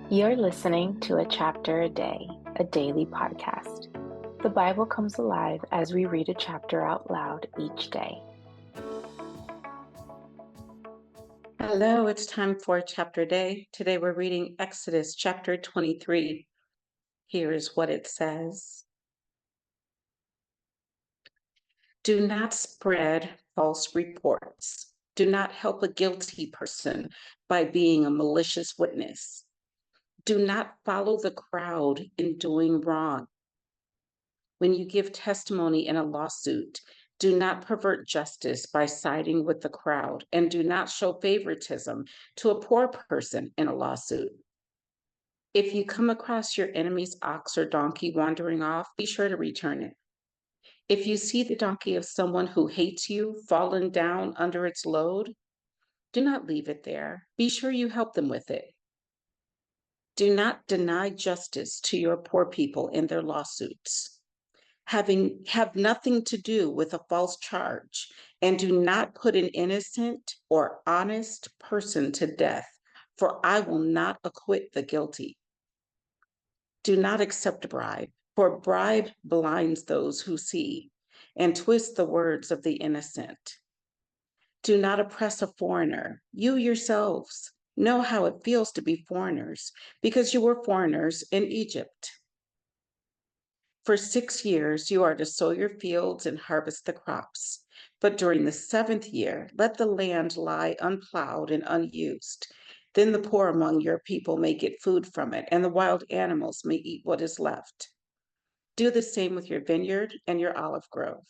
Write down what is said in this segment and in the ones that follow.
You're listening to A Chapter a Day, a daily podcast. The Bible comes alive as we read a chapter out loud each day. Hello, it's time for Chapter Day. Today we're reading Exodus chapter 23. Here is what it says. Do not spread false reports. Do not help a guilty person by being a malicious witness. Do not follow the crowd in doing wrong. When you give testimony in a lawsuit, do not pervert justice by siding with the crowd, and do not show favoritism to a poor person in a lawsuit. If you come across your enemy's ox or donkey wandering off, be sure to return it. If you see the donkey of someone who hates you fallen down under its load, do not leave it there. Be sure you help them with it. Do not deny justice to your poor people in their lawsuits. Have nothing to do with a false charge, and do not put an innocent or honest person to death, for I will not acquit the guilty. Do not accept a bribe, for a bribe blinds those who see and twists the words of the innocent. Do not oppress a foreigner. You yourselves know how it feels to be foreigners, because you were foreigners in Egypt. For 6 years, you are to sow your fields and harvest the crops. But during the seventh year, let the land lie unplowed and unused. Then the poor among your people may get food from it, and the wild animals may eat what is left. Do the same with your vineyard and your olive grove.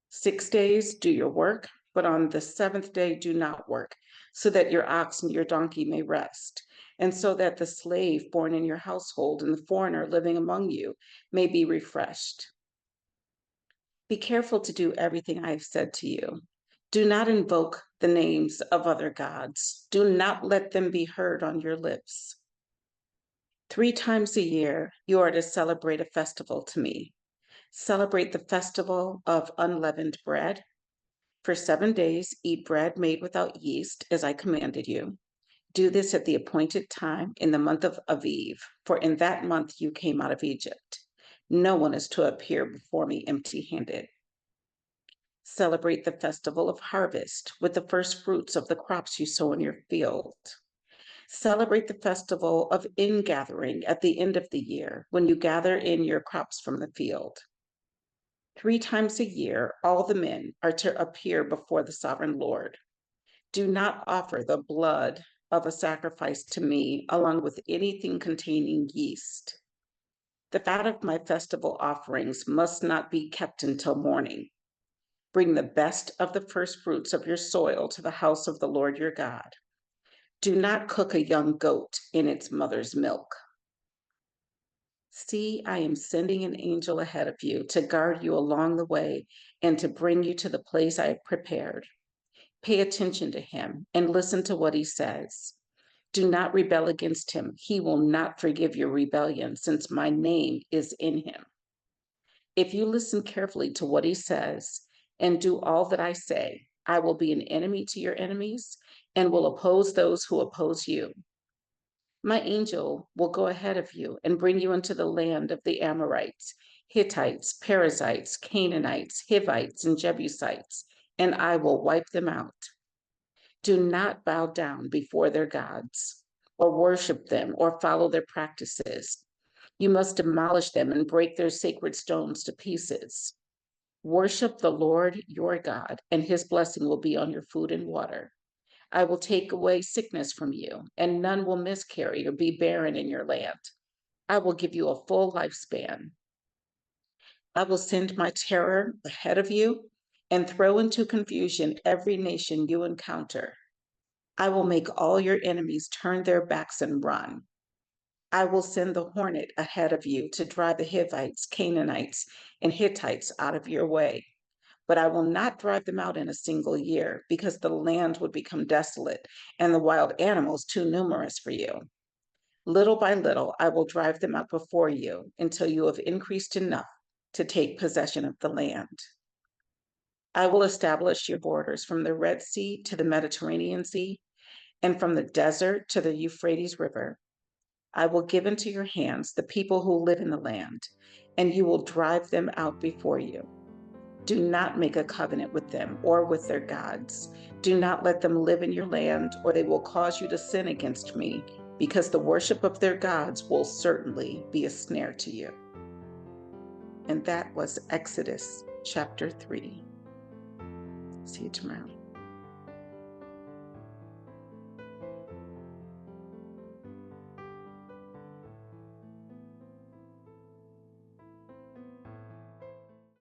6 days do your work, but on the seventh day do not work, so that your ox and your donkey may rest, and so that the slave born in your household and the foreigner living among you may be refreshed. Be careful to do everything I have said to you. Do not invoke the names of other gods. Do not let them be heard on your lips. 3 times a year, you are to celebrate a festival to me. Celebrate the festival of unleavened bread. For 7 days, eat bread made without yeast, as I commanded you. Do this at the appointed time in the month of Aviv, for in that month you came out of Egypt. No one is to appear before me empty-handed. Celebrate the festival of harvest with the first fruits of the crops you sow in your field. Celebrate the festival of ingathering at the end of the year, when you gather in your crops from the field. 3 times a year, all the men are to appear before the sovereign Lord. Do not offer the blood of a sacrifice to me along with anything containing yeast. The fat of my festival offerings must not be kept until morning. Bring the best of the first fruits of your soil to the house of the Lord your God. Do not cook a young goat in its mother's milk. See, I am sending an angel ahead of you to guard you along the way and to bring you to the place I have prepared. Pay attention to him and listen to what he says. Do not rebel against him. He will not forgive your rebellion, since my name is in him. If you listen carefully to what he says and do all that I say, I will be an enemy to your enemies and will oppose those who oppose you. My angel will go ahead of you and bring you into the land of the Amorites, Hittites, Perizzites, Canaanites, Hivites, and Jebusites, and I will wipe them out. Do not bow down before their gods or worship them or follow their practices. You must demolish them and break their sacred stones to pieces. Worship the Lord your God, and his blessing will be on your food and water. I will take away sickness from you, and none will miscarry or be barren in your land. I will give you a full lifespan. I will send my terror ahead of you and throw into confusion every nation you encounter. I will make all your enemies turn their backs and run. I will send the hornet ahead of you to drive the Hivites, Canaanites, and Hittites out of your way. But I will not drive them out in a single year, because the land would become desolate and the wild animals too numerous for you. Little by little, I will drive them out before you until you have increased enough to take possession of the land. I will establish your borders from the Red Sea to the Mediterranean Sea, and from the desert to the Euphrates River. I will give into your hands the people who live in the land, and you will drive them out before you. Do not make a covenant with them or with their gods. Do not let them live in your land, or they will cause you to sin against me, because the worship of their gods will certainly be a snare to you. And that was Exodus chapter 3. See you tomorrow.